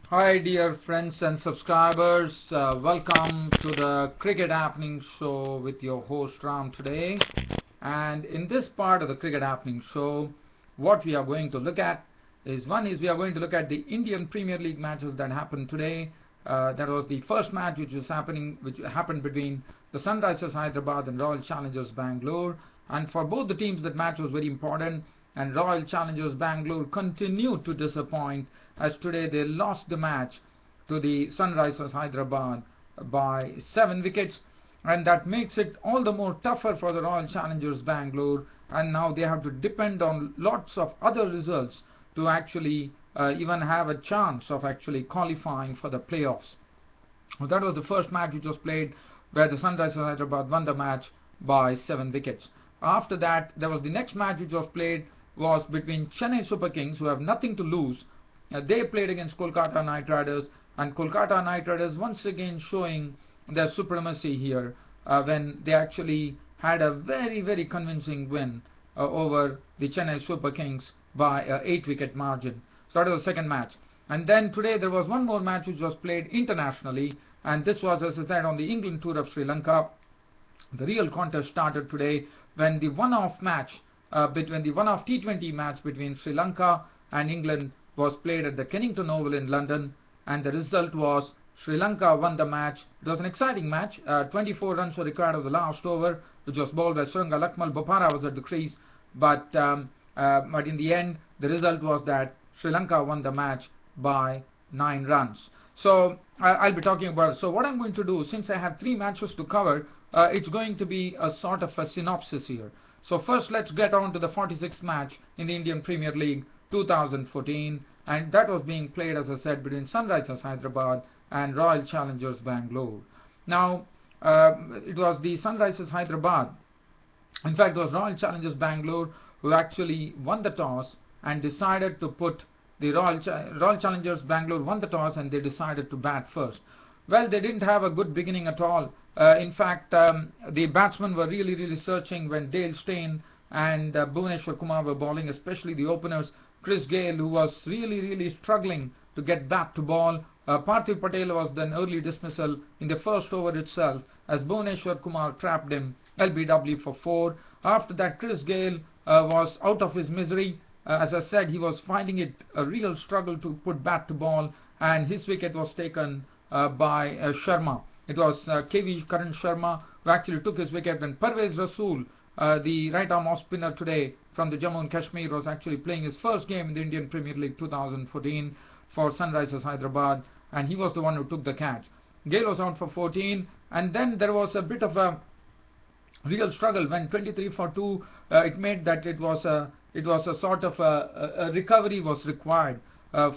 Hi dear friends and subscribers, welcome to the Cricket Happening Show with your host Ram today. And in this part of the Cricket Happening Show, what we are going to look at is we are going to look at the Indian Premier League matches that happened today. That was the first match which happened between the Sunrisers Hyderabad and Royal Challengers Bangalore. And for both the teams, that match was very important. And Royal Challengers Bangalore continued to disappoint, as today they lost the match to the Sunrisers Hyderabad by 7 wickets, and that makes it all the more tougher for the Royal Challengers Bangalore, and now they have to depend on lots of other results to actually even have a chance of actually qualifying for the playoffs. Well, that was the first match which was played, where the Sunrisers Hyderabad won the match by 7 wickets. After that, there was the next match which was played was between Chennai Super Kings, who have nothing to lose. They played against Kolkata Knight Riders, and Kolkata Knight Riders once again showing their supremacy here when they actually had a very convincing win over the Chennai Super Kings by a 8-wicket margin. So that was the second match. And then today there was one more match which was played internationally, and this was, as I said, on the England tour of Sri Lanka. The real contest started today when the one-off T20 match between Sri Lanka and England was played at the Kennington Oval in London, and the result was Sri Lanka won the match. It was an exciting match. 24 runs were required of the last over, which was bowled by Suranga Lakmal. Bopara was at the crease, but in the end, the result was that Sri Lanka won the match by 9 runs. So I'll be talking about it. So what I'm going to do, since I have 3 matches to cover, it's going to be a sort of a synopsis here. So first, let's get on to the 46th match in the Indian Premier League 2014, and that was being played, as I said, between Sunrisers Hyderabad and Royal Challengers Bangalore. Now, it was the Sunrisers Hyderabad, in fact it was Royal Challengers Bangalore, who actually won the toss and decided to put the Royal Challengers Bangalore won the toss, and they decided to bat first. Well, they didn't have a good beginning at all. In fact, the batsmen were really searching when Dale Steyn and Bhuvneshwar Kumar were bowling, especially the openers, Chris Gayle, who was really struggling to get back to ball. Parthiv Patel was then early dismissal in the first over itself, as Bhuvneshwar Kumar trapped him LBW for 4. After that, Chris Gayle was out of his misery. As I said, he was finding it a real struggle to put bat to ball, and his wicket was taken by Sharma. It was KV Karan Sharma who actually took his wicket when Parvez Rasool, the right-arm off-spinner today from the Jammu and Kashmir, was actually playing his first game in the Indian Premier League 2014 for Sunrisers Hyderabad, and he was the one who took the catch. Gayle was out for 14, and then there was a bit of a real struggle when 23 for 2. It made that it was a sort of a recovery was required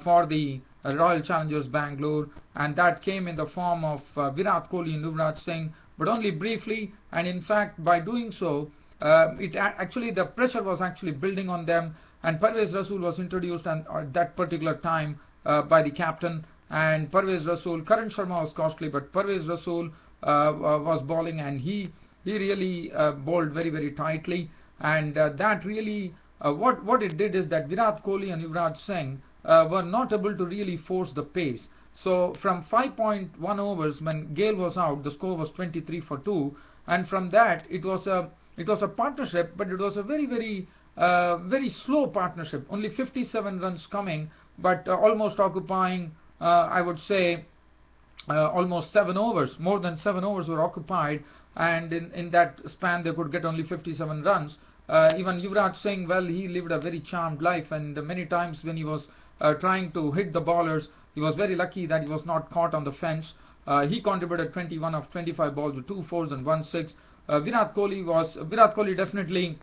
for the Royal Challengers Bangalore, and that came in the form of Virat Kohli and Yuvraj Singh, but only briefly. And in fact, by doing so, the pressure was actually building on them, and Parvez Rasool was introduced at that particular time by the captain. And Parvez Rasool, Karan Sharma was costly, but Parvez Rasool was bowling, and he really bowled very tightly, and that really what it did is that Virat Kohli and Yuvraj Singh were not able to really force the pace. So from 5.1 overs, when Gayle was out, the score was 23 for 2, and from that it was a partnership, but it was a very slow partnership. Only 57 runs coming, but almost occupying, I would say, almost 7 overs. More than 7 overs were occupied, and in that span they could get only 57 runs. Even Yuvraj Singh, well, he lived a very charmed life, and many times when he was trying to hit the bowlers, he was very lucky that he was not caught on the fence. He contributed 21 of 25 balls with 2 fours and 1 6. Virat Kohli definitely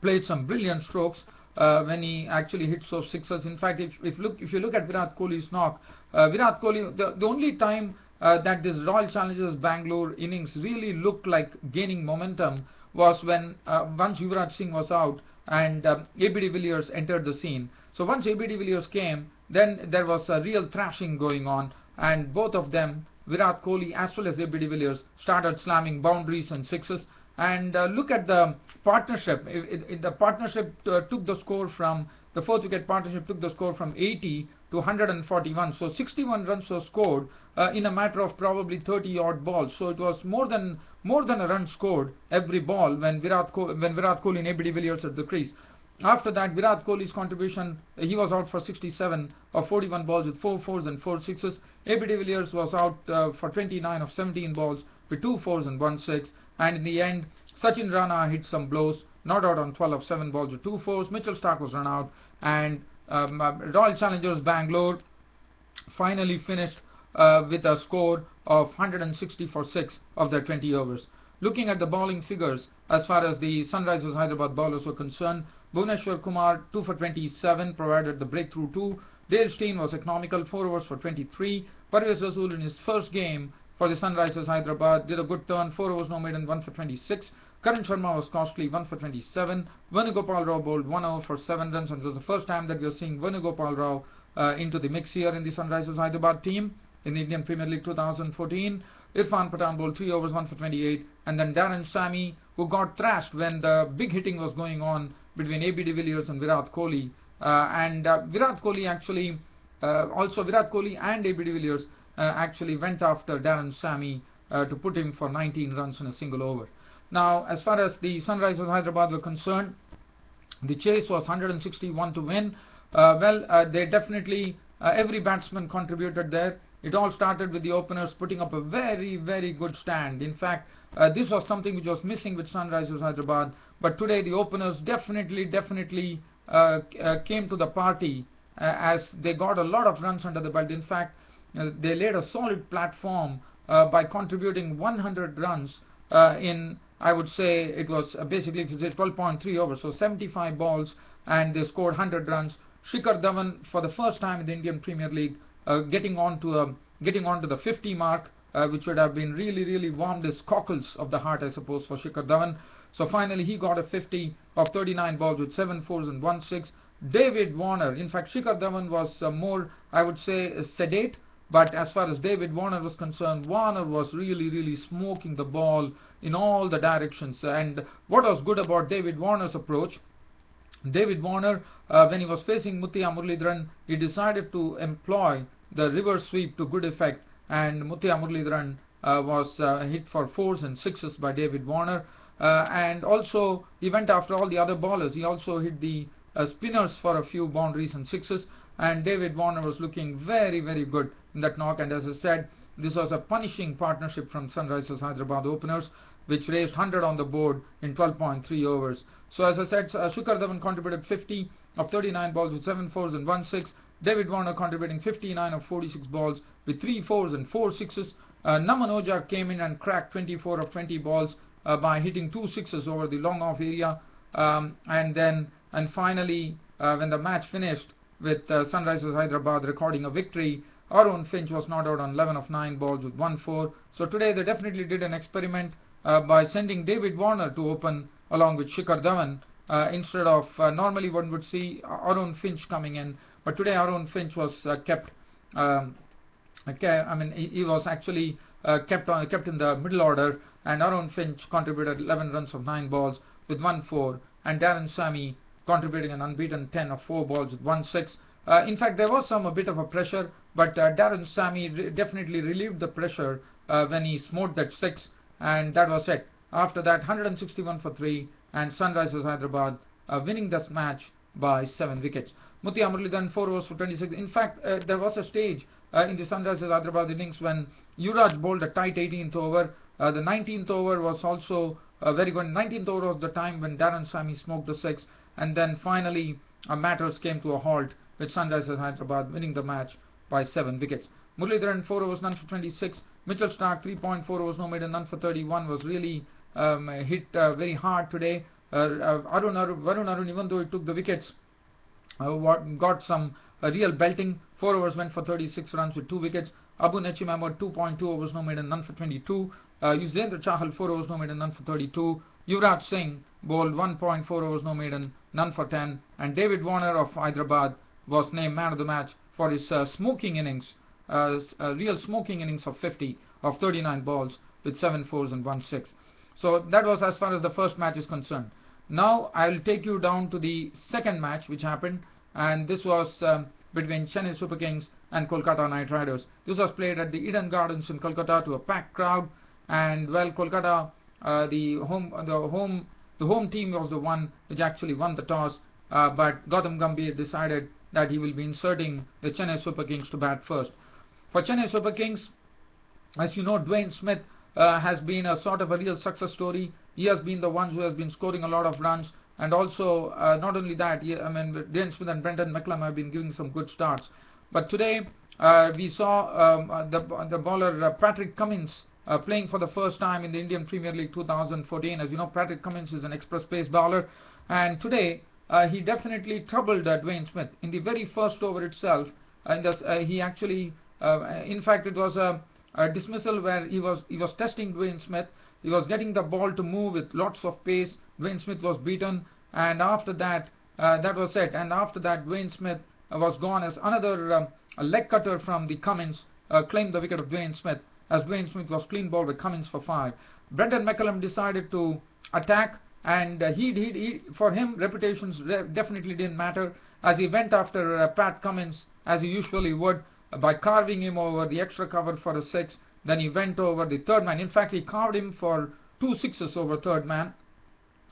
played some brilliant strokes when he actually hit those sixes. In fact, if you look at Virat Kohli's knock, Virat Kohli, the only time that this Royal Challengers Bangalore innings really looked like gaining momentum was when once Yuvraj Singh was out and AB de Villiers entered the scene. So once AB de Villiers came, then there was a real thrashing going on, and both of them, Virat Kohli as well as AB de Villiers, started slamming boundaries and sixes. And look at the partnership. The partnership took the score from the fourth wicket partnership took the score from 80 to 141. So 61 runs were scored in a matter of probably 30 odd balls. So it was more than a run scored every ball when Virat Kohli and AB de Villiers at the crease. After that, Virat Kohli's contribution, he was out for 67 of 41 balls with 4 fours and 4 sixes. AB de Villiers was out for 29 of 17 balls with 2 fours and 1 six. And in the end, Sachin Rana hit some blows, not out on 12 of 7 balls with 2 fours. Mitchell Starc was run out, and Royal Challengers Bangalore finally finished with a score of 160 for 6 of their 20 overs. Looking at the bowling figures, as far as the Sunrisers Hyderabad bowlers were concerned, Bhuvneshwar Kumar 2 for 27 provided the breakthrough 2. Dale Steyn was economical, 4 overs for 23. Parvez Rasool in his first game for the Sunrisers Hyderabad did a good turn, 4 overs no maiden, 1 for 26. Karan Sharma was costly, 1 for 27. Venugopal Rao bowled 1 over for 7 runs, and it was the first time that we are seeing Venugopal Rao into the mix here in the Sunrisers Hyderabad team in the Indian Premier League 2014. Irfan Pathan bowled 3 overs, 1 for 28, and then Darren Sammy, who got thrashed when the big hitting was going on between AB de Villiers and Virat Kohli. Virat Kohli and AB de Villiers actually went after Darren Sammy to put him for 19 runs in a single over. Now, as far as the Sunrisers Hyderabad were concerned, the chase was 161 to win. They definitely, every batsman contributed there. It all started with the openers putting up a very, very good stand. In fact, this was something which was missing with Sunrisers Hyderabad. But today the openers definitely came to the party as they got a lot of runs under the belt. In fact, they laid a solid platform by contributing 100 runs in, I would say, it was basically 12.3 overs, so 75 balls, and they scored 100 runs. Shikhar Dhawan, for the first time in the Indian Premier League, getting on to the 50 mark, which would have been really warmed his cockles of the heart, I suppose, for Shikhar Dhawan. So finally he got a 50 of 39 balls with 7 fours and 1 6. David Warner, in fact Shikhar Dhawan was more, I would say, sedate, but as far as David Warner was concerned, Warner was really smoking the ball in all the directions. And what was good about David Warner's approach, David Warner, when he was facing Muttiah Muralidharan, he decided to employ the reverse sweep to good effect, and Muttiah Muralidharan was hit for 4s and 6s by David Warner. And also he went after all the other bowlers. He also hit the spinners for a few boundaries and 6s, and David Warner was looking very good in that knock. And as I said, this was a punishing partnership from Sunrisers Hyderabad openers, which raised 100 on the board in 12.3 overs. So as I said, Shikhar Dhawan contributed 50 of 39 balls with 7 fours and 1 6. David Warner contributing 59 of 46 balls with 3 fours and 4 sixes. Naman Ojha came in and cracked 24 of 20 balls by hitting 2 sixes over the long off area. And finally, when the match finished with Sunrisers Hyderabad recording a victory, Arun Finch was not out on 11 of 9 balls with 1 4. So today they definitely did an experiment by sending David Warner to open along with Shikhar Dhawan instead of normally one would see Arun Finch coming in, but today Arun Finch was kept. He was actually kept in the middle order, and Arun Finch contributed 11 runs of 9 balls with 1 4, and Darren Sammy contributing an unbeaten 10 of 4 balls with 1 6. In fact, there was a bit of a pressure, but Darren Sammy definitely relieved the pressure when he smote that 6, and that was it. After that, 161 for 3, and Sunrisers Hyderabad winning this match by 7 wickets. Muttiah Muralidharan 4 overs for 26. In fact, there was a stage in the Sunrisers Hyderabad innings when Yuvraj bowled a tight 18th over. The 19th over was also very good. 19th over was the time when Darren Sammy smoked the 6, and then finally matters came to a halt with Sunrisers Hyderabad winning the match by 7 wickets. Muralidharan 4 overs, none for 26. Mitchell Starc 3.4 overs, no maiden, none for 31, was really hit very hard today. Varun Arun, even though he took the wickets, got some real belting. 4 overs went for 36 runs with 2 wickets. Abu Nechim Ahmed 2.2 overs, no maiden, none for 22. Yuzvendra Chahal 4 overs, no maiden, none for 32. Yuvraj Singh bowled 1.4 overs, no maiden, none for 10. And David Warner of Hyderabad was named man of the match for his smoking innings, real smoking innings of 50 of 39 balls with 7 fours and 1 6. So that was as far as the first match is concerned. Now I will take you down to the second match which happened, and this was between Chennai Super Kings and Kolkata Knight Riders. This was played at the Eden Gardens in Kolkata to a packed crowd, and well, Kolkata, the home team was the one which actually won the toss, but Gautam Gambhir decided that he will be inserting the Chennai Super Kings to bat first. For Chennai Super Kings, as you know, Dwayne Smith has been a sort of a real success story. He has been the one who has been scoring a lot of runs, and also not only that, Dwayne Smith and Brendan McCullum have been giving some good starts. But today we saw the bowler Patrick Cummins playing for the first time in the Indian Premier League 2014. As you know, Patrick Cummins is an express pace bowler, and today he definitely troubled Dwayne Smith in the very first over itself. And he actually, in fact, it was a dismissal where he was testing Dwayne Smith. He was getting the ball to move with lots of pace. Dwayne Smith was beaten, and after that, that was it. And after that, Dwayne Smith was gone as another leg cutter from the Cummins claimed the wicket of Dwayne Smith, as Dwayne Smith was clean bowled with Cummins for 5. Brendan McCullum decided to attack, and for him, reputations definitely didn't matter, as he went after Pat Cummins as he usually would, by carving him over the extra cover for a 6. Then he went over the third man. In fact, he carved him for 2 sixes over third man.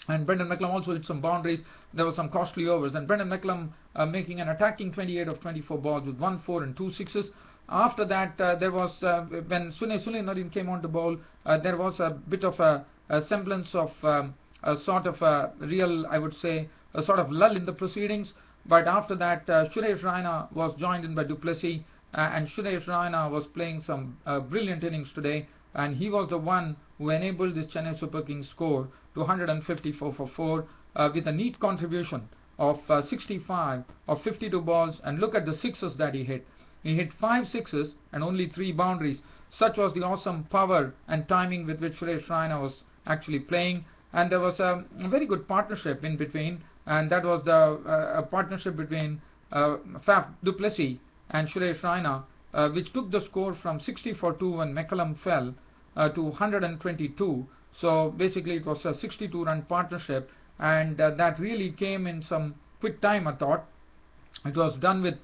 And Brendan McCullum also hit some boundaries. There were some costly overs, and Brendan McCullum making an attacking 28 of 24 balls with 1 4 and 2 sixes. After that, there was when Sunil Narine came on to bowl, there was a bit of a semblance of a sort of a real, I would say, a sort of lull in the proceedings. But after that, Suresh Raina was joined in by du Plessis, and Suresh Raina was playing some brilliant innings today, and he was the one who enabled this Chennai Super Kings score to 154 for 4 with a neat contribution of 65 of 52 balls. And look at the sixes that he hit. He hit 5 sixes and only 3 boundaries. Such was the awesome power and timing with which Suresh Raina was actually playing. And there was a very good partnership in between, and that was the partnership between Faf du Plessis and Suresh Raina, which took the score from 60 for 2 when McCullum fell to 122. So basically it was a 62-run partnership, and that really came in some quick time, I thought. It was done with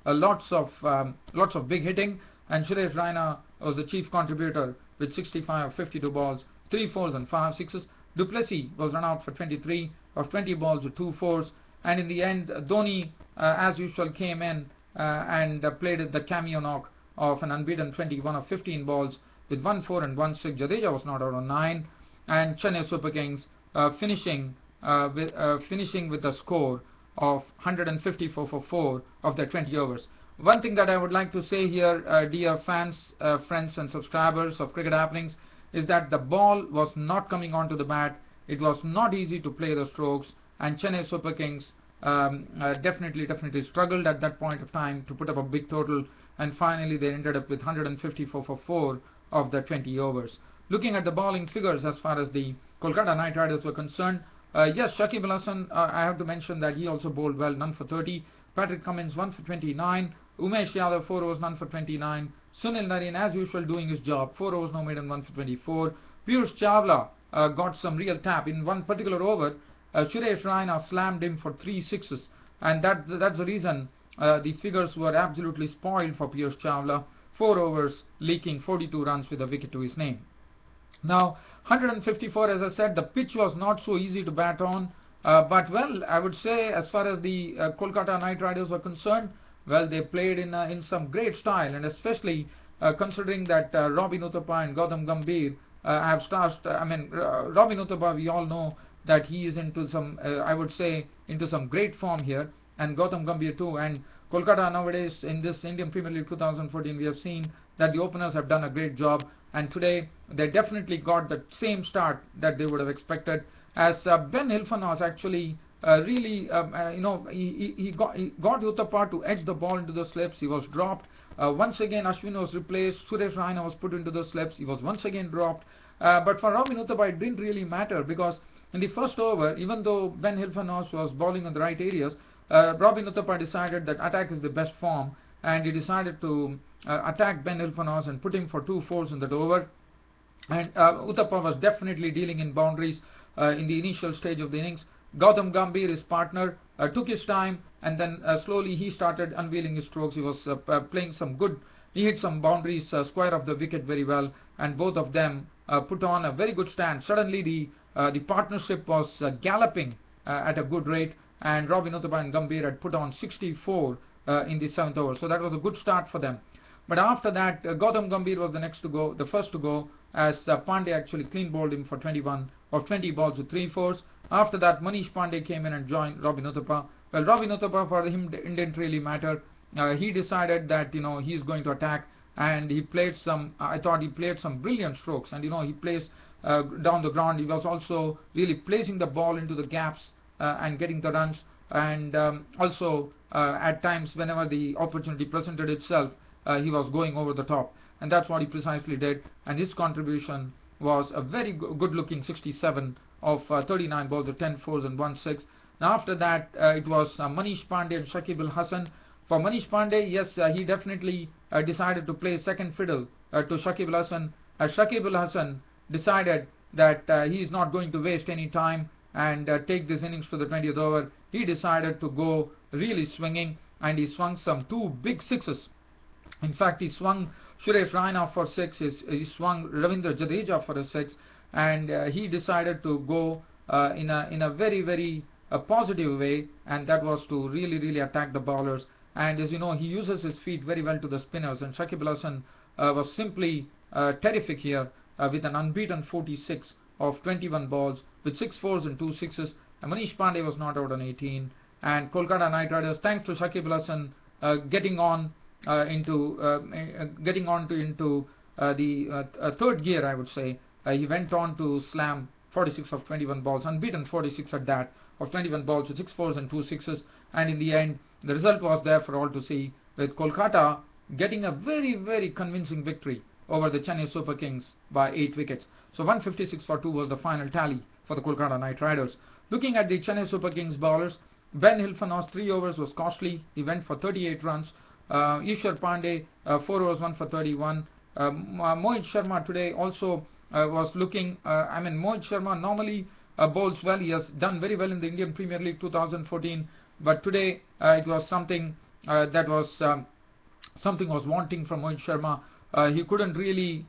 lots of big hitting, and Suresh Raina was the chief contributor with 65 of 52 balls, 3 fours and 5 sixes. Du Plessis was run out for 23 of 20 balls with 2 fours, and in the end, Dhoni, as usual, came in and played the cameo knock of an unbeaten 21 of 15 balls with 1 4 and 1 6. Jadeja was not out on 9, and Chennai Super Kings finishing with a score of 154 for 4 of their 20 overs. One thing that I would like to say here, dear fans, friends and subscribers of Cricket Happenings, is that the ball was not coming onto the bat. It was not easy to play the strokes, and Chennai Super Kings definitely struggled at that point of time to put up a big total, and finally they ended up with 154 for 4 of the 20 overs. Looking at the bowling figures as far as the Kolkata Knight Riders were concerned, yes, Shakib Al Hasan, I have to mention that he also bowled well, none for 30. Patrick Cummins 1 for 29. Umesh Yadav 4 overs, none for 29. Sunil Narine, as usual, doing his job, 4 overs, no maiden, 1 for 24. Piyush Chawla got some real tap. In one particular over, Suresh Raina slammed him for 3 sixes, and that's the reason the figures were absolutely spoiled for Piyush Chawla. 4 overs, leaking 42 runs with a wicket to his name. Now, 154, as I said, the pitch was not so easy to bat on, but well, I would say as far as the Kolkata Knight Riders were concerned, well, they played in some great style, and especially considering that Robin Uthappa and Gautam Gambhir have started. Robin Uthappa, we all know that he is into some, I would say, into some great form here, and Gautam Gambhir too. And Kolkata nowadays in this Indian Premier League 2014, we have seen that the openers have done a great job, and today they definitely got the same start that they would have expected, as Ben Hilfenhaus actually really, he got Uthappa to edge the ball into the slips. He was dropped. Once again, Ashwin was replaced. Suresh Raina was put into the slips. He was once again dropped. But for Robin Uthappa, it didn't really matter, because in the first over, even though Ben Hilfenhaus was bowling in the right areas, Robin Uthappa decided that attack is the best form, and he decided to attack Ben Hilfenhaus and put him for 2 fours in that over. And Uthappa was definitely dealing in boundaries in the initial stage of the innings. Gautam Gambhir, his partner, took his time, and then slowly he started unveiling his strokes. He was playing some good. He hit some boundaries, square of the wicket very well, and both of them put on a very good stand. Suddenly the partnership was galloping at a good rate, and Robin Uthappa and Gambhir had put on 64 in the 7th over. So that was a good start for them. But after that, Gautam Gambhir was the first to go, as Pandey actually clean bowled him for 21 or 20 balls with 3 fours. After that, Manish Pandey came in and joined Robin Uthappa. Well, Robin Uthappa, for him didn't really matter. He decided that he's going to attack, and he played some. I thought he played some brilliant strokes, and he plays down the ground. He was also really placing the ball into the gaps and getting the runs, and also at times whenever the opportunity presented itself, he was going over the top, and that's what he precisely did. And his contribution was a very good-looking 67 of 39 balls with 10 fours and 1 6. Now after that, it was Manish Pandey and Shakib Al Hasan. For Manish Pandey, yes, he definitely decided to play second fiddle to Shakib Al Hasan. Shakib Al Hasan decided that he is not going to waste any time and take this innings to the 20th over. He decided to go really swinging, and he swung some 2 big sixes. In fact, he swung Suresh Raina for 6, he swung Ravindra Jadeja for a 6, and he decided to go in a very, very positive way, and that was to really attack the bowlers. And as you know, he uses his feet very well to the spinners, and Shakib Al Hasan was simply terrific here with an unbeaten 46 of 21 balls with 6 fours and 2 sixes. And Manish Pandey was not out on 18, and Kolkata Knight Riders, thanks to Shakib Al Hasan getting on into the third gear, I would say. He went on to slam 46 of 21 balls, unbeaten 46 at that, of 21 balls with 6 fours and 2 sixes, and in the end the result was there for all to see, with Kolkata getting a very convincing victory over the Chennai Super Kings by 8 wickets. So 156 for 2 was the final tally for the Kolkata Knight Riders. Looking at the Chennai Super Kings bowlers, Ben Hilfenhaus 3 overs was costly. He went for 38 runs. Ishwar Pandey 4 overs 1 for 31. Mohit Sharma today also was looking. Mohit Sharma normally bowls well. He has done very well in the Indian Premier League 2014, but today it was something something was wanting from Mohit Sharma. He couldn't really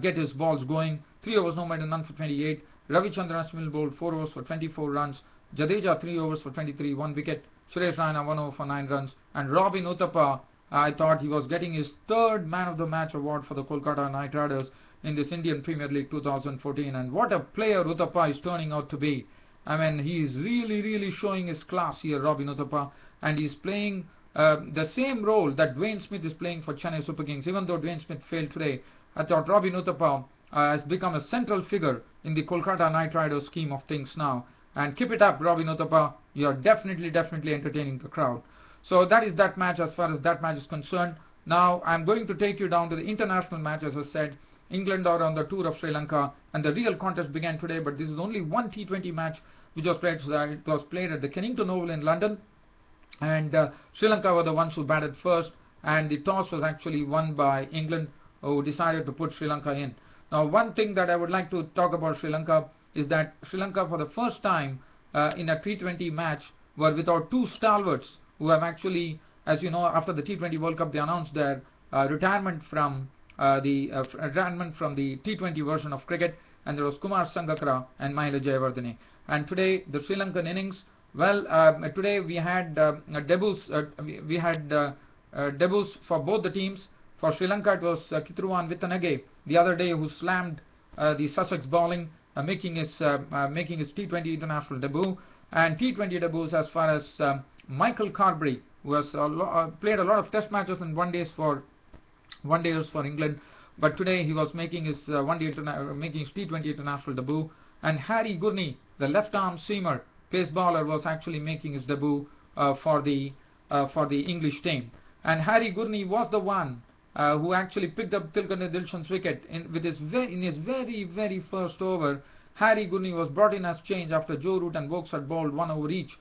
get his balls going. 3 overs no more than none for 28. Ravichandran Ashwin bowled 4 overs for 24 runs. Jadeja 3 overs for 23, 1 wicket. Suresh Raina 1 over for 9 runs. And Robin Uthappa, I thought he was getting his 3rd Man of the Match award for the Kolkata Knight Riders in this Indian Premier League 2014. And what a player Uthappa is turning out to be. He is really showing his class here, Robin Uthappa, and he's playing the same role that Dwayne Smith is playing for Chennai Super Kings. Even though Dwayne Smith failed today, I thought Robin Uthappa has become a central figure in the Kolkata Knight Riders scheme of things now. And keep it up, Robin Uthappa. You are definitely entertaining the crowd. So that is that match as far as that match is concerned. Now I'm going to take you down to the international match. As I said, England are on the tour of Sri Lanka, and the real contest began today, but this is only one T20 match which was played. It was played at the Kennington Oval in London, and Sri Lanka were the ones who batted first, and the toss was actually won by England, who decided to put Sri Lanka in. Now, one thing that I would like to talk about Sri Lanka is that Sri Lanka, for the first time in a T20 match, were without 2 stalwarts who have actually, as you know, after the T20 World Cup, they announced their retirement from the T20 version of cricket, and there was Kumar Sangakkara and Mahela Jayawardene. And today, the Sri Lankan innings, well, today we had debuts. We had debuts for both the teams. For Sri Lanka, it was Kitruwan Vittanage the other day who slammed the Sussex bowling, making his T20 international debut. And T20 debuts as far as Michael Carberry, who has played a lot of Test matches and one days for England, but today he was making his T20 international debut. And Harry Gurney, the left-arm seamer pace bowler, was actually making his debut for the English team. And Harry Gurney was the one who actually picked up Tilakendra Dilshan's wicket in his very first over. Harry Gurney was brought in as change after Joe Root and Vokes had bowled 1 over each.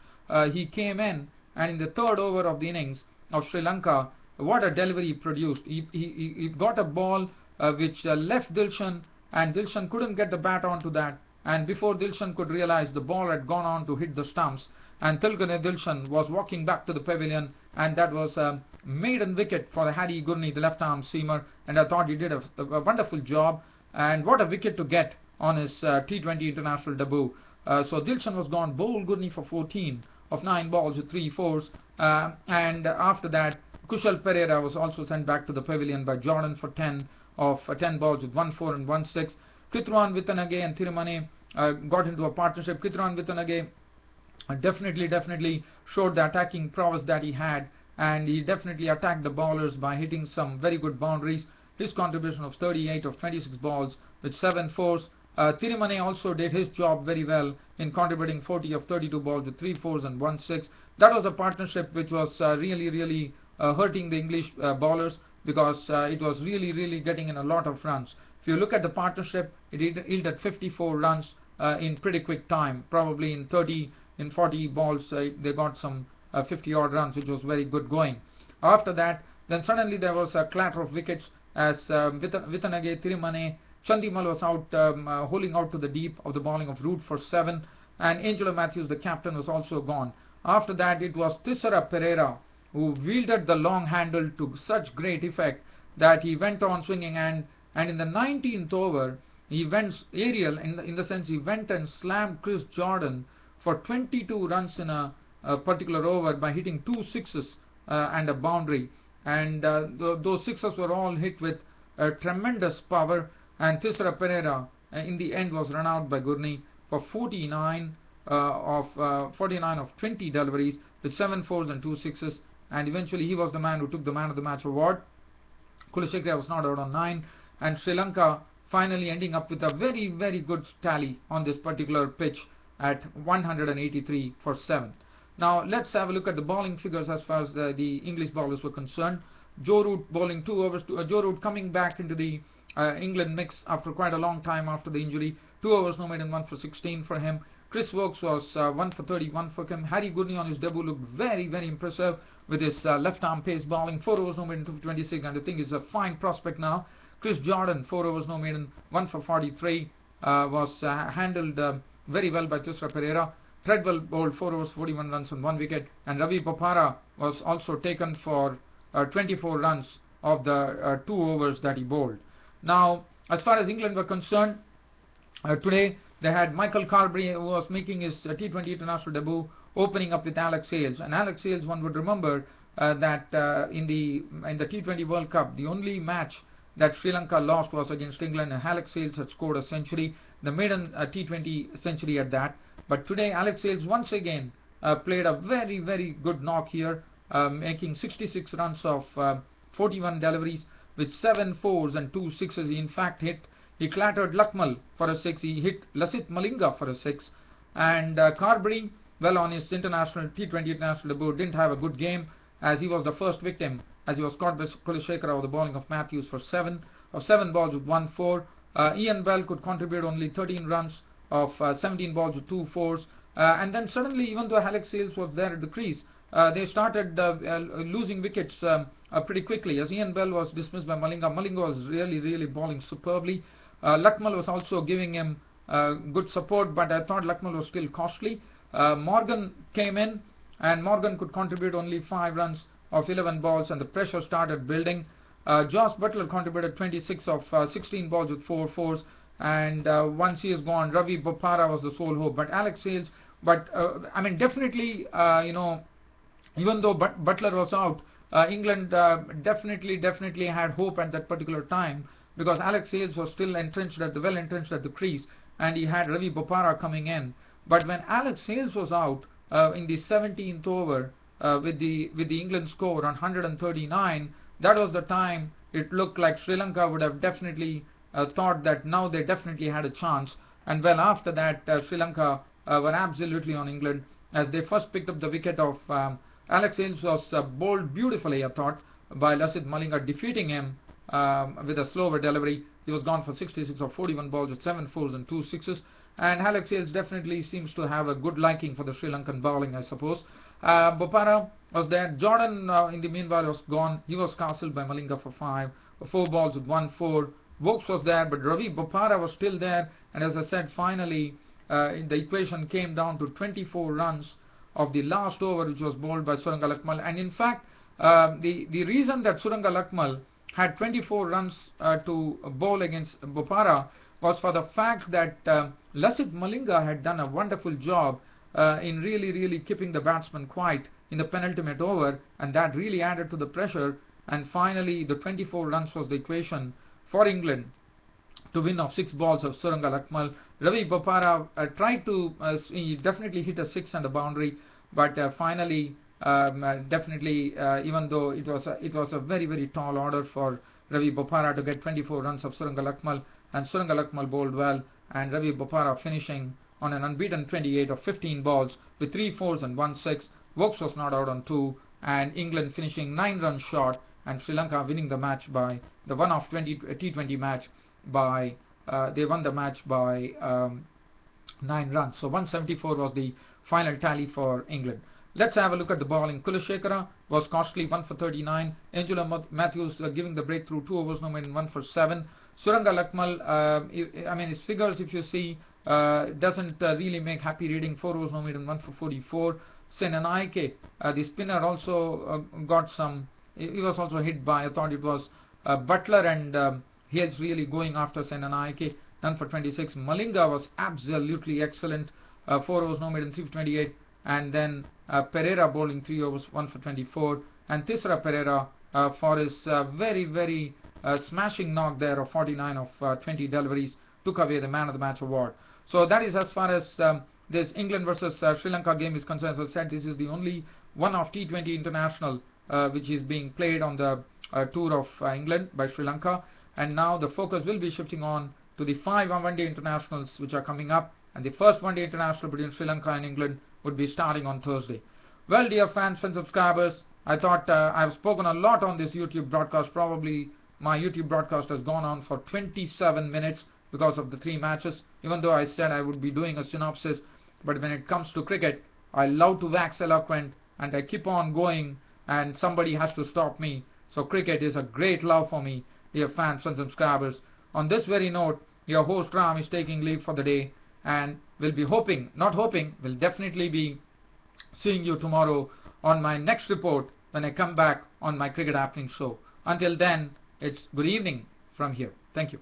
He came in, and in the 3rd over of the innings of Sri Lanka, what a delivery he produced. He got a ball which left Dilshan, and Dilshan couldn't get the bat onto that, and before Dilshan could realize, the ball had gone on to hit the stumps, and Tilgane Dilshan was walking back to the pavilion, and that was a maiden wicket for Harry Gurney, the left-arm seamer, and I thought he did a wonderful job, and what a wicket to get on his T20 international debut. So Dilshan was gone, bowled Gurney for 14 of 9 balls with 3 fours, and after that Kushal Pereira was also sent back to the pavilion by Jordan for 10 of 10 balls with 1 4 and 1 6. Kitran Vittanage and Thirumanne got into a partnership. Kitran Vittanage definitely showed the attacking prowess that he had, and he definitely attacked the bowlers by hitting some very good boundaries. His contribution of 38 of 26 balls with 7 fours. Thirumanne also did his job very well in contributing 40 of 32 balls with 3 fours and 1 6. That was a partnership which was really hurting the English bowlers, because it was really getting in a lot of runs. If you look at the partnership, it yielded 54 runs in pretty quick time. Probably in 40 balls they got some 50 odd runs, which was very good going. After that, then suddenly there was a clatter of wickets as Vittanage, Thirumanne, Chandimal was out holding out to the deep of the bowling of Root for 7, and Angelo Matthews, the captain, was also gone. After that, it was Thisara Pereira who wielded the long handle to such great effect that he went on swinging, and in the 19th over he went aerial in the sense he went and slammed Chris Jordan for 22 runs in a particular over by hitting 2 sixes and a boundary, and those sixes were all hit with tremendous power, and Thisara Pereira in the end was run out by Gurney for 49 of 20 deliveries with 7 fours and 2 sixes, and eventually he was the man who took the man of the match award. Kulashekara was not out on 9, and Sri Lanka finally ending up with a very good tally on this particular pitch at 183 for 7. Now let's have a look at the bowling figures as far as the English bowlers were concerned. Joe Root bowling 2 overs. Joe Root coming back into the England mix after quite a long time after the injury. 2 overs, no maiden, 1 for 16 for him. Chris Wokes was 1 for 31 for him. Harry Gurney on his debut looked very impressive with his left arm pace bowling. 4 overs, no maiden, 2 for 26, and I think he's a fine prospect now. Chris Jordan, 4 overs, no maiden, 1 for 43, was handled very well by Thisara Pereira. Treadwell bowled 4 overs, 41 runs and 1 wicket, and Ravi Bopara was also taken for 24 runs of the 2 overs that he bowled. Now, as far as England were concerned, today they had Michael Carberry, who was making his T20 international debut, opening up with Alex Hales. And Alex Hales, one would remember that in the T20 World Cup, the only match that Sri Lanka lost was against England, and Alex Hales had scored a century, the maiden T20 century at that. But today Alex Hales once again played a very good knock here, making 66 runs of 41 deliveries with 7 fours and 2 sixes. He in fact he clattered Lakmal for a 6, he hit Lasith Malinga for a 6, and Carberry, well, on his T20 international debut, didn't have a good game, as he was the first victim, as he was caught by Kulashekara with the bowling of Matthews for 7 balls with 1 4. Ian Bell could contribute only 13 runs of 17 balls with 2 fours, and then suddenly, even though Alex Hales was there at the crease, they started losing wickets pretty quickly, as Ian Bell was dismissed by Malinga. Malinga was really bowling superbly. Lakmal was also giving him good support, but I thought Lakmal was still costly. Morgan came in, and Morgan could contribute only 5 runs of 11 balls, and the pressure started building. Josh Butler contributed 26 of 16 balls with 4 fours, and once he is gone, Ravi Bopara was the sole hope. But Alex Hales, I mean, definitely, even though Butler was out, England definitely had hope at that particular time, because Alex Hales was still well entrenched at the crease, and he had Ravi Bopara coming in. But when Alex Hales was out in the 17th over with the England score on 139, that was the time it looked like Sri Lanka would have definitely thought that now they definitely had a chance. And well, after that, Sri Lanka were absolutely on England, as they first picked up the wicket of Alex Hales was bowled beautifully, I thought, by Lasith Malinga, defeating him with a slower delivery. He was gone for 66 of 41 balls with 7 fours and 2 sixes. And Alex Hales definitely seems to have a good liking for the Sri Lankan bowling, I suppose. Bopara was there. Jordan, in the meanwhile, was gone. He was castled by Malinga for 4 balls with 1 4, Vokes was there, but Ravi Bopara was still there, and as I said, finally the equation came down to 24 runs of the last over, which was bowled by Suranga Lakmal. And in fact, the reason that Suranga Lakmal had 24 runs to bowl against Bopara was for the fact that Lasith Malinga had done a wonderful job in really keeping the batsman quiet in the penultimate over, and that really added to the pressure. And finally, the 24 runs was the equation for England to win off 6 balls of Suranga Lakmal. Ravi Bopara tried to he definitely hit a 6 and a boundary, but finally definitely even though it was a very tall order for Ravi Bopara to get 24 runs of Suranga Lakmal, and Suranga Lakmal bowled well, and Ravi Bopara finishing on an unbeaten 28 of 15 balls with 3 fours and 1 6. Vokes was not out on 2, and England finishing 9 runs short, and Sri Lanka winning the match by the one-off T20 match by they won the match by 9 runs. So 174 was the final tally for England. Let's have a look at the bowling. Kulashekara was costly, 1 for 39. Angelo Matthews giving the breakthrough, 2 overs no more than 1 for 7. Suranga Lakmal, I mean his figures, if you see, doesn't really make happy reading. 4 overs no more than 1 for 44. Senanaike, the spinner, also got some. He was also hit by, I thought it was Butler, and he is really going after Senanaike. None for 26. Malinga was absolutely excellent. 4 overs no more than 3 for 28. And then Pereira bowling 3 overs 1 for 24. And Tisra Pereira for his very smashing knock there of 49 of 20 deliveries took away the man of the match award. So that is as far as this England versus Sri Lanka game is concerned. As I said, this is the only one of T20 international which is being played on the tour of England by Sri Lanka, and now the focus will be shifting on to the 5 one-day internationals which are coming up, and the first one-day international between Sri Lanka and England would be starting on Thursday. Well, dear fans and subscribers, I thought I've spoken a lot on this YouTube broadcast. Probably my YouTube broadcast has gone on for 27 minutes because of the 3 matches, even though I said I would be doing a synopsis. But when it comes to cricket, I love to wax eloquent, and I keep on going, and somebody has to stop me. So cricket is a great love for me, dear fans and subscribers. On this very note, your host Ram is taking leave for the day, and will be will definitely be seeing you tomorrow on my next report when I come back on my Cricket Happening show. Until then, it's good evening from here. Thank you.